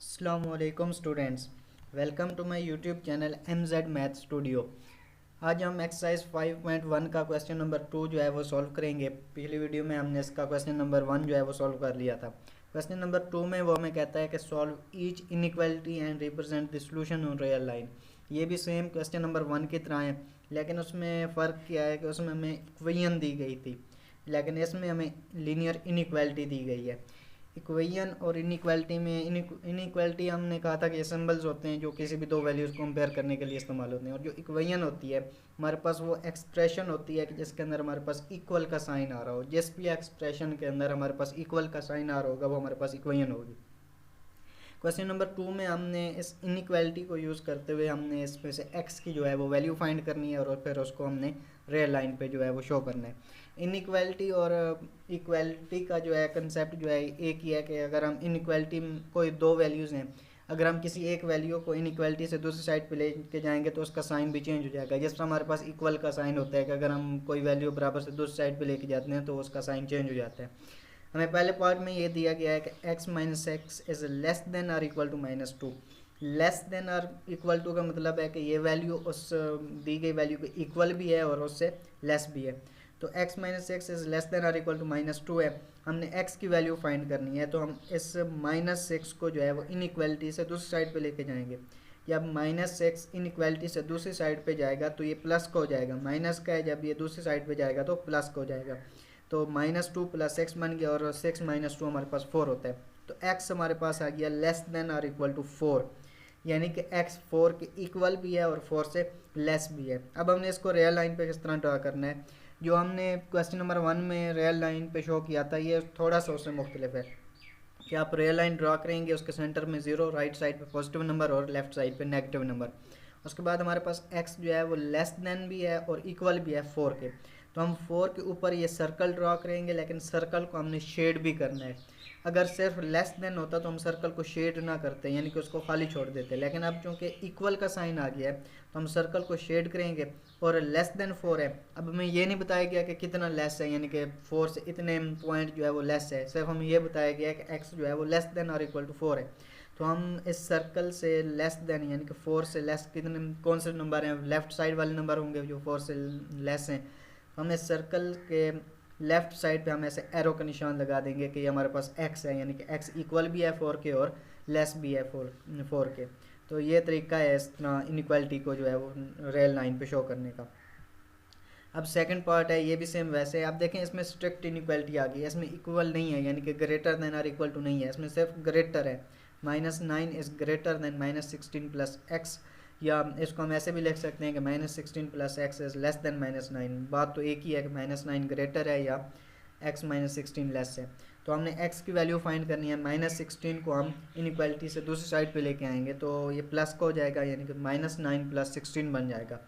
अस्सलामुअलैकुम students, welcome to my YouTube channel MZ math studio. आज हम एक्सरसाइज 5.1 का क्वेश्चन नंबर 2 जो है वो सॉल्व करेंगे। पिछली वीडियो में हमने इसका क्वेश्चन नंबर 1 जो है वो सॉल्व कर लिया था। क्वेश्चन नंबर 2 में वो हमें कहता है कि solve each inequality and represent the solution on real line. ये भी सेम क्वेश्चन नंबर 1 की तरह है, लेकिन उसमें फ़र्क क्या है कि उसमें हमें इक्वेशन दी गई थी, लेकिन इसमें हमें लीनियर इनइक्वालिटी दी गई है। इक्वेशन और इनइक्वालिटी में इनइक्वालिटी हमने कहा था कि सिंबल्स होते हैं जो किसी भी दो वैल्यूज़ को कंपेयर करने के लिए इस्तेमाल होते हैं, और जो इक्वेशन होती है हमारे पास वो एक्सप्रेशन होती है कि जिसके अंदर हमारे पास इक्वल का साइन आ रहा हो। जिस भी एक्सप्रेशन के अंदर हमारे पास इक्वल का साइन आ रहा होगा वो हमारे पास इक्वेशन होगी। क्वेश्चन नंबर 2 में हमने इस इनइक्वालिटी को यूज़ करते हुए हमने इसमें से x की जो है वो वैल्यू फाइंड करनी है और फिर उसको हमने रियल लाइन पे जो है वो शो करना है। इनइक्वालिटी और इक्वालिटी का जो है कंसेप्ट जो है एक ही है कि अगर हम इनइक्वालिटी कोई दो वैल्यूज़ हैं, अगर हम किसी एक वैल्यू को इनइक्वालिटी से दूसरी साइड पे लेके जाएंगे तो उसका साइन भी चेंज हो जाएगा। जिस तरह हमारे पास इक्वल का साइन होता है कि अगर हम कोई वैल्यू बराबर से दूसरी साइड पे लेके जाते हैं तो उसका साइन चेंज हो जाता है। हमें पहले पार्ट में ये दिया गया है कि x minus x is less than or equal to -2। Less than or equal to का मतलब है कि ये वैल्यू उस दी गई वैल्यू के इक्वल भी है और उससे लेस भी है। तो x minus x is less than or equal to -2 है। हमने x की वैल्यू फाइंड करनी है, तो हम इस -6 को जो है वो इनइक्वालिटी से दूसरी साइड पे लेके जाएंगे। जब -6 इनइक्वालिटी से दूसरी साइड पे जाएगा तो ये प्लस का हो जाएगा, माइनस का है, जब ये दूसरी साइड पे जाएगा तो प्लस का हो जाएगा। तो -2 + x बन गया और 6 - 2 हमारे पास 4 होता है। तो x हमारे पास आ गया less than or equal to 4, यानी कि x 4 के इक्वल भी है और 4 से लेस भी है। अब हमने इसको रियल लाइन पे किस तरह ड्रा करना है, जो हमने क्वेश्चन नंबर 1 में रियल लाइन पे शो किया था ये थोड़ा सा उससे मुख्तलिफ है कि आप रियल लाइन ड्रा करेंगे, उसके सेंटर में 0, राइट साइड पे पॉजिटिव नंबर और लेफ्ट साइड पे नेगेटिव नंबर। उसके बाद हमारे पास x जो है वो लेस देन भी है और इक्वल भी है 4 के। तो हम 4 के ऊपर ये सर्कल ड्रा करेंगे, लेकिन सर्कल को हमने शेड भी करना है। अगर सिर्फ लेस देन होता तो हम सर्कल को शेड ना करते, यानी कि उसको खाली छोड़ देते, लेकिन अब चूंकि इक्वल का साइन आ गया है तो हम सर्कल को शेड करेंगे। और लेस देन 4 है, अब हमें ये नहीं बताया गया कि कितना लेस है, यानी कि 4 से इतने पॉइंट जो है वो लेस है, सिर्फ हमें ये बताया गया है कि x जो है वो लेस देन और इक्वल टू 4 है। तो हम इस सर्कल से लेस देन यानी कि 4 से लेस कितने कौन से नंबर हैं, लेफ्ट साइड वाले नंबर होंगे जो 4 से लेस हैं। हम इस सर्कल के लेफ्ट साइड पे हम ऐसे एरो का निशान लगा देंगे कि ये हमारे पास x है, यानी कि x इक्वल भी है 4 के और लेस भी है 4 के। तो ये तरीका है इस तरह इनइक्वालिटी को जो है वो रियल लाइन पे शो करने का। अब सेकंड पार्ट है, ये भी सेम वैसे आप देखें, इसमें स्ट्रिक्ट इनइक्वालिटी आ गई है, इसमें इक्वल नहीं है, यानी कि ग्रेटर देन और इक्वल टू नहीं है, इसमें सिर्फ ग्रेटर है। -9 इज़ ग्रेटर देन -16 + x, या इसको हम ऐसे भी लिख सकते हैं कि -16 + x इज़ लेस देन -9। बात तो एक ही है कि -9 ग्रेटर है या x -16 लेस है। तो हमने x की वैल्यू फाइंड करनी है। -16 को हम इनइक्वालिटी से दूसरी साइड पे लेके आएंगे तो ये प्लस का हो जाएगा, यानी कि -9 + 16 बन जाएगा।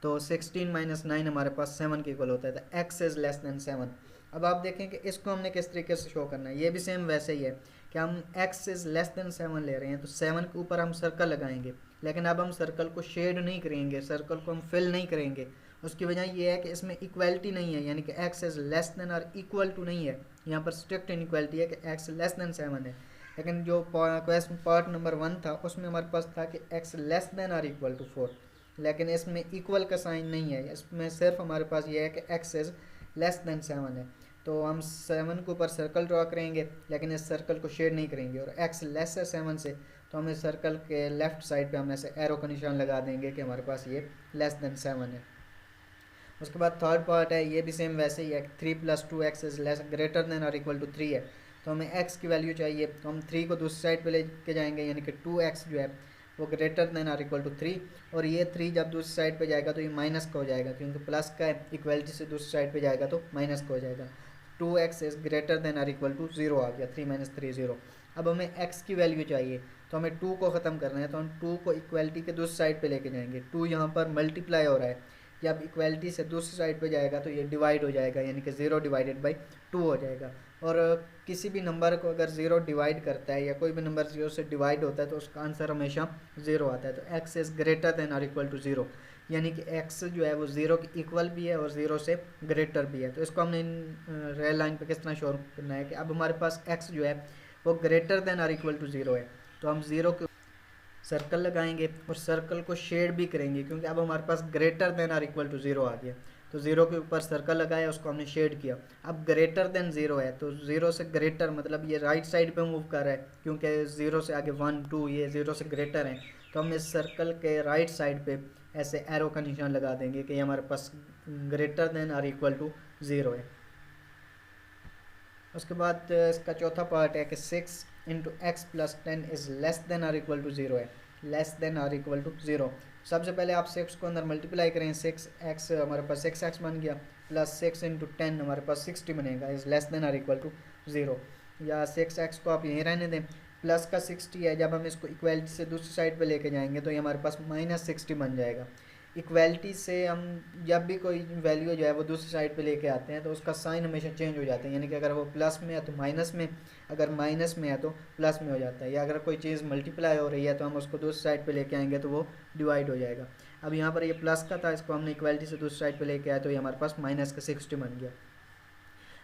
तो 16 - 9 हमारे पास 7 के इक्वल होता है, तो x इज़ लेस देन 7। अब आप देखें कि इसको हमने किस तरीके से शो करना है, ये भी सेम वैसे ही है कि हम x इज़ लेस देन 7 ले रहे हैं, तो 7 के ऊपर हम सर्कल लगाएंगे, लेकिन अब हम सर्कल को शेड नहीं करेंगे, सर्कल को हम फिल नहीं करेंगे। उसकी वजह यह है कि इसमें इक्वालिटी नहीं है, यानी कि x इज़ लेस देन और इक्वल टू नहीं है। यहाँ पर स्ट्रिक्ट इनइक्वालिटी है कि x लेस देन 7 है, लेकिन जो क्वेश्चन पार्ट नंबर 1 था उसमें हमारे पास था कि x लेस देन और इक्वल टू 4, लेकिन इसमें इक्वल का साइन नहीं है, इसमें सिर्फ हमारे पास ये है कि x इज़ लेस देन 7 है। तो हम 7 के ऊपर सर्कल ड्रा करेंगे, लेकिन इस सर्कल को शेड नहीं करेंगे, और x लेस है 7 से, तो हम इस सर्कल के लेफ्ट साइड पे हम ऐसे एरो का निशान लगा देंगे कि हमारे पास ये लेस देन 7 है। उसके बाद थर्ड पार्ट है, ये भी सेम वैसे ही है, 3 + 2x is less greater than और इक्वल टू 3 है। तो हमें x की वैल्यू चाहिए, तो हम 3 को दूसरी साइड पे लेके जाएंगे, यानी कि 2x जो है वो ग्रेटर देन और इक्वल टू 3, और ये 3 जब दूसरी साइड पे जाएगा तो ये माइनस का हो जाएगा, क्योंकि प्लस का है, इक्वलिटी से दूसरी साइड पे जाएगा तो माइनस का हो जाएगा। 2x इज़ ग्रेटर देन और इक्वल टू 0 आ गया, 3 - 3 0। अब हमें x की वैल्यू चाहिए, तो हमें 2 को ख़त्म करना है, तो हम 2 को इक्वलिटी के दूसरी साइड पे लेके जाएंगे। 2 यहाँ पर मल्टीप्लाई हो रहा है, जब इक्वलिटी से दूसरी साइड पे जाएगा तो ये डिवाइड हो जाएगा, यानी कि 0/2 हो जाएगा। और किसी भी नंबर को अगर 0 डिवाइड करता है या कोई भी नंबर 0 से डिवाइड होता है तो उसका आंसर हमेशा 0 आता है। तो x इज़ ग्रेटर देन और इक्वल टू 0, यानी कि x जो है वो 0 के इक्वल भी है और 0 से ग्रेटर भी है। तो इसको हमने रियल लाइन पे किस तरह शो करना है कि अब हमारे पास x जो है वो ग्रेटर देन और इक्वल टू 0 है। तो हम 0 के सर्कल लगाएंगे और सर्कल को शेड भी करेंगे, क्योंकि अब हमारे पास greater than or equal to 0 आ गया। तो 0 के ऊपर सर्कल लगाया, उसको हमने शेड किया। अब ग्रेटर देन 0 है, तो 0 से ग्रेटर मतलब ये राइट साइड पे मूव कर रहा है, क्योंकि 0 से आगे 1 2 ये 0 से ग्रेटर है। तो हम इस सर्कल के राइट साइड पे ऐसे एरो का निशान लगा देंगे कि ये हमारे पास greater than or equal to 0 है। उसके बाद इसका चौथा पार्ट है कि 6 into x plus 10 is less than or equal to 0 है, less than or equal to 0। सबसे पहले आप 6 को अंदर मल्टीप्लाई करें, 6x हमारे पास 6x बन गया, प्लस 6 इंटू 10 हमारे पास 60 बनेगा, is less than or equal to 0। या 6x को आप यहीं रहने दें, प्लस का 60 है, जब हम इसको इक्वलिटी से दूसरी साइड पे लेके जाएंगे तो ये हमारे पास माइनस 60 बन जाएगा। इक्वलिटी से हम जब भी कोई वैल्यू जो है वो दूसरी साइड पे लेके आते हैं तो उसका साइन हमेशा चेंज हो जाता है, यानी कि अगर वो प्लस में है तो माइनस में, अगर माइनस में है तो प्लस में हो जाता है। या अगर कोई चीज़ मल्टीप्लाई हो रही है तो हम उसको दूसरी साइड पे लेके आएंगे तो वो डिवाइड हो जाएगा। अब यहाँ पर ये प्लस का था, इसको हमने इक्वलिटी से दूसरी साइड पर लेके आए तो ये हमारे पास माइनस का 60 बन गया।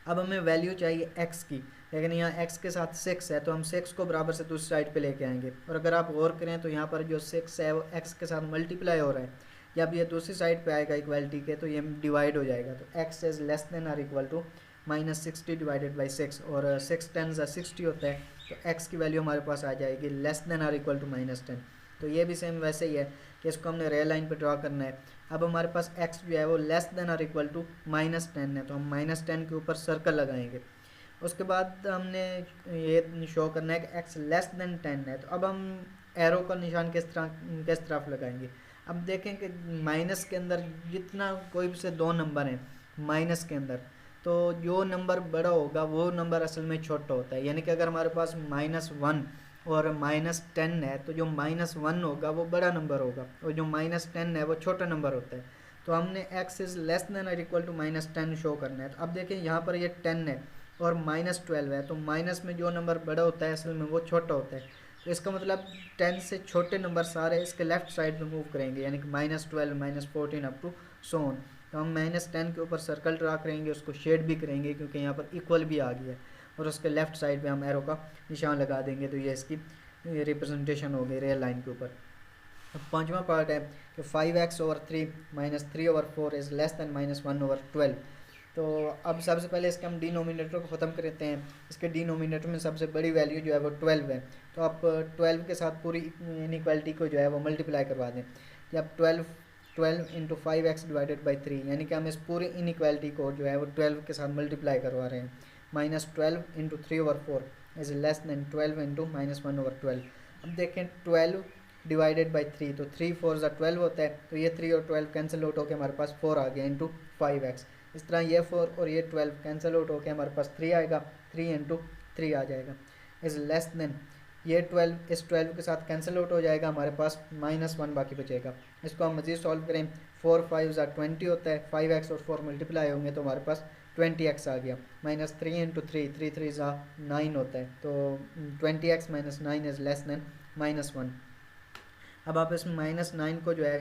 अब हमें वैल्यू चाहिए x की, लेकिन यहाँ x के साथ 6 है तो हम 6 को बराबर से दूसरी साइड पे लेके आएंगे। और अगर आप गौर करें तो यहाँ पर जो 6 है वो x के साथ मल्टीप्लाई हो रहा है, जब ये दूसरी साइड पे आएगा इक्वलिटी के तो ये डिवाइड हो जाएगा। तो x is less than or equal to minus 60 divided by 6, और 6 10 60 होता है, तो x की वैल्यू हमारे पास आ जाएगी less than or equal to minus 10। तो ये भी सेम वैसे ही है कि इसको हमने रेल लाइन पे ड्रा करना है। अब हमारे पास x जो है वो less than or equal to minus 10 है, तो हम माइनस 10 के ऊपर सर्कल लगाएंगे। उसके बाद हमने ये शो करना है कि x लेस देन 10 है, तो अब हम एरो का निशान किस तरफ लगाएंगे। अब देखें कि माइनस के अंदर जितना कोई से दो नंबर हैं माइनस के अंदर, तो जो नंबर बड़ा होगा वो नंबर असल में छोटा होता है। यानी कि अगर हमारे पास -1 और -10 है तो जो -1 होगा वो बड़ा नंबर होगा और जो -10 है वो छोटा नंबर होता है। तो हमने x इज़ लेस देन और इक्वल टू -10 शो करना है। तो अब देखें यहाँ पर ये 10 है और -12 है, तो माइनस में जो नंबर बड़ा होता है असल में वो छोटा होता है। तो इसका मतलब 10 से छोटे नंबर सारे इसके लेफ्ट साइड में मूव करेंगे, यानी कि -12 -14 अप टू सो ऑन। तो हम -10 के ऊपर सर्कल ड्रा करेंगे, उसको शेड भी करेंगे क्योंकि यहाँ पर इक्वल भी आ गया है, और उसके लेफ्ट साइड पे हम एरो का निशान लगा देंगे। तो ये इसकी रिप्रेजेंटेशन हो गई रियल लाइन के ऊपर। अब पांचवा पार्ट है कि 5x/3 - 3/4 इज़ लेस देन -1/12। तो अब सबसे पहले इसके हम डिनोमिनेटर को ख़त्म करते हैं। इसके डिनोमिनेटर में सबसे बड़ी वैल्यू जो है वो 12 है, तो आप 12 के साथ पूरी इनइक्वालिटी को जो है वो मल्टीप्लाई करवा दें। जब 12 इंटू 5x डिवाइडेड बाई 3, यानी कि हम इस पूरी इनइक्वालिटी को जो है वो 12 के साथ मल्टीप्लाई करवा रहे हैं। -12 into 3/4 is less than 12 into -1/12। अब देखें 12 डिवाइडेड बाई 3, तो 3 4 12 होता है, तो ये 3 और 12 कैंसिल आउट होकर हमारे पास 4 आ गया इंटू 5x। इस तरह ये 4 और ये 12 कैंसिल आउट होकर हमारे पास 3 आएगा, 3 इंटू 3 आ जाएगा, इज़ लेस देन ये 12 इस 12 के साथ कैंसिल आउट हो जाएगा, हमारे पास -1 बाकी बचेगा। इसको हम मज़ीद सॉल्व करें, 4 5 20 होता है, 5x और 4 मल्टीप्लाई होंगे तो हमारे पास 20x आ गया। -3 इंटू 3 3 3 9 होता है, तो 20x - 9 इज़ लेस देन -1। अब आप इसमें -9 को जो है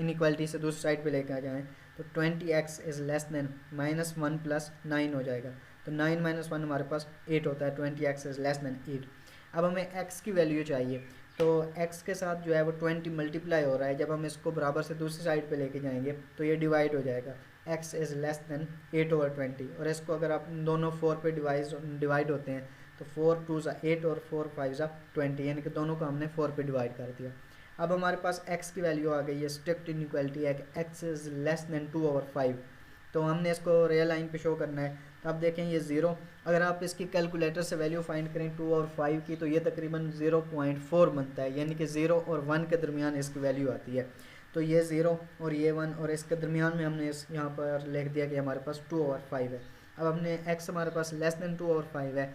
इनइक्वालिटी से दूसरी साइड पे लेकर आ जाएँ तो 20x इज़ लेस देन -1 + 9 हो जाएगा। तो 9 - 1 हमारे पास 8 होता है, 20x इज़ लेस देन 8। अब हमें x की वैल्यू चाहिए, तो x के साथ जो है वो 20 मल्टीप्लाई हो रहा है, जब हम इसको बराबर से दूसरी साइड पे लेके जाएंगे तो ये डिवाइड हो जाएगा, x इज़ लेस देन 8/20। और इसको अगर आप दोनों 4 पे डिवाइड होते हैं तो 4 2 8 और 4 5 20, यानी कि दोनों को हमने 4 पे डिवाइड कर दिया। अब हमारे पास x की वैल्यू आ गई है, स्ट्रिक्ट इनइक्वालिटी है कि x इज़ लेस देन 2/5, तो हमने इसको रियल लाइन पे शो करना है। तो अब देखें ये 0, अगर आप इसकी कैलकुलेटर से वैल्यू फाइंड करें 2 और 5 की तो ये तकरीबन 0.4 बनता है, यानी कि 0 और 1 के दरमियान इसकी वैल्यू आती है। तो ये 0 और ये 1 और इसके दरमियान में हमने इस यहाँ पर लिख दिया कि हमारे पास 2/5 है। अब हमने x हमारे पास लेस देन 2/5 है,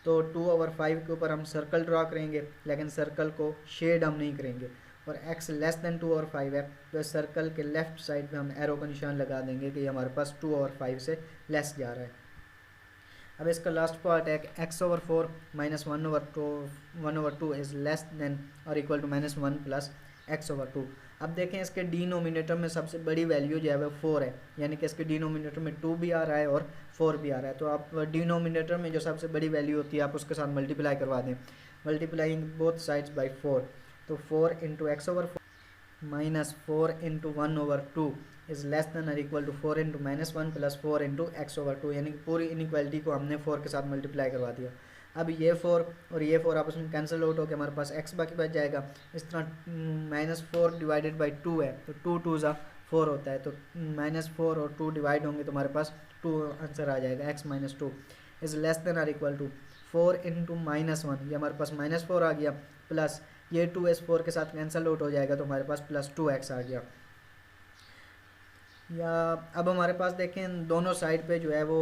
तो 2/5 के ऊपर हम सर्कल ड्रा करेंगे, लेकिन सर्कल को शेड हम नहीं करेंगे। और x लेस देन 2/5 है, तो इस सर्कल के लेफ्ट साइड पे हम एरो का निशान लगा देंगे कि हमारे पास 2/5 से लेस जा रहा है। अब इसका लास्ट पार्ट है कि x/4 - 1/2 इज़ लेस देन और इक्वल टू -1 + x/2। अब देखें इसके डिनोमिनेटर में सबसे बड़ी वैल्यू जो है वो 4 है, यानी कि इसके डिनोमिनेटर में 2 भी आ रहा है और 4 भी आ रहा है। तो आप डिनोमिनेटर में जो सबसे बड़ी वैल्यू होती है आप उसके साथ मल्टीप्लाई करवा दें। मल्टीप्लाइंग बोथ साइड्स बाई 4, तो 4 into x over 4 minus 4 into 1 over 2 is less than और equal to 4 into -1 plus 4 into x over 2, यानी कि पूरी इनइक्वालिटी को हमने 4 के साथ मल्टीप्लाई करवा दिया। अब ये 4 और ये 4 आपस में कैंसिल आउट होकर हमारे पास x बाकी बच जाएगा। इस तरह -4 डिवाइडेड बाई 2 है, तो 2 2 ज़ा 4 होता है, तो -4 और 2 डिवाइड होंगे तो हमारे पास 2 आंसर आ जाएगा। x - 2 इज़ लेस देन और इक्वल टू 4 इंटू -1, ये हमारे पास -4 आ गया, प्लस ये 2 इस 4 के साथ कैंसिल आउट हो जाएगा तो हमारे पास प्लस 2x आ गया। या अब हमारे पास देखें दोनों साइड पे जो है वो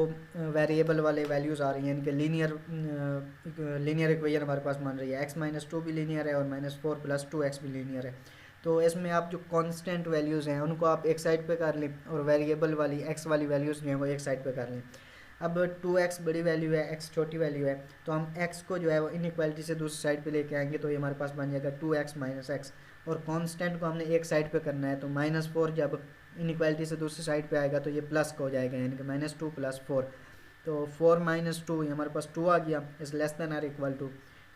वेरिएबल वाले वैल्यूज़ आ रही हैं, इनके लीनियर इक्वेशन हमारे पास मान रही है। x - 2 भी लीनियर है और -4 + 2x भी लीनियर है। तो इसमें आप जो कांस्टेंट वैल्यूज़ हैं उनको आप एक साइड पे कर लें और वेरिएबल वाली x वाली वैल्यूज़ जो हैं वो एक साइड पे कर लें। अब 2x बड़ी वैल्यू है, x छोटी वैल्यू है, तो हम x को जो है वो इनइक्वालिटी से दूसरी साइड पे लेके आएंगे तो ये हमारे पास बन जाएगा 2x - x, और कांस्टेंट को हमने एक साइड पे करना है, तो -4 जब इनइक्वालिटी से दूसरी साइड पे आएगा तो ये प्लस का हो जाएगा, यानी कि -2 + 4, तो 4 - 2 ये हमारे पास 2 आ गया, इज़ लेस देन और इक्वल टू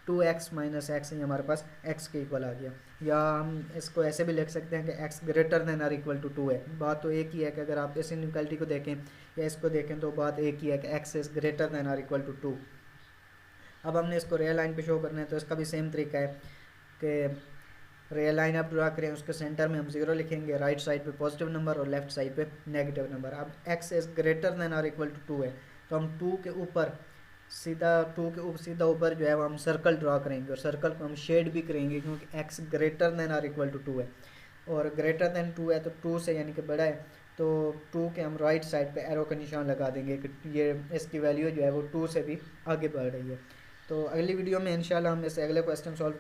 2x - x, ये हमारे पास x के इक्वल आ गया। या हम इसको ऐसे भी लिख सकते हैं कि x ग्रेटर देन और इक्वल टू 2 है। बात तो एक ही है कि अगर आप इस इनइक्वालिटी को देखें या इसको देखें तो बात एक ही है कि x इज़ ग्रेटर देन और इक्वल टू 2। अब हमने इसको रियल लाइन पे शो करना है, तो इसका भी सेम तरीका है कि रियल लाइन आप ड्रा करें, उसके सेंटर में हम 0 लिखेंगे, राइट साइड पे पॉजिटिव नंबर और लेफ्ट साइड पे नेगेटिव नंबर। अब x इज़ ग्रेटर देन और इक्वल टू 2 है, तो हम 2 के ऊपर सीधा ऊपर जो है वो हम सर्कल ड्रा करेंगे, और सर्कल को हम शेड भी करेंगे क्योंकि x ग्रेटर देन और इक्वल टू 2 है, और ग्रेटर देन 2 है तो 2 से यानी कि बड़ा है, तो 2 के हम राइट साइड पे एरो का निशान लगा देंगे कि ये इसकी वैल्यू जो है वो 2 से भी आगे बढ़ रही है। तो अगली वीडियो में इंशाल्लाह हम इससे अगले क्वेश्चन सॉल्व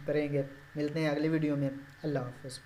करेंगे। मिलते हैं अगली वीडियो में। अल्लाह हाफ़िज़।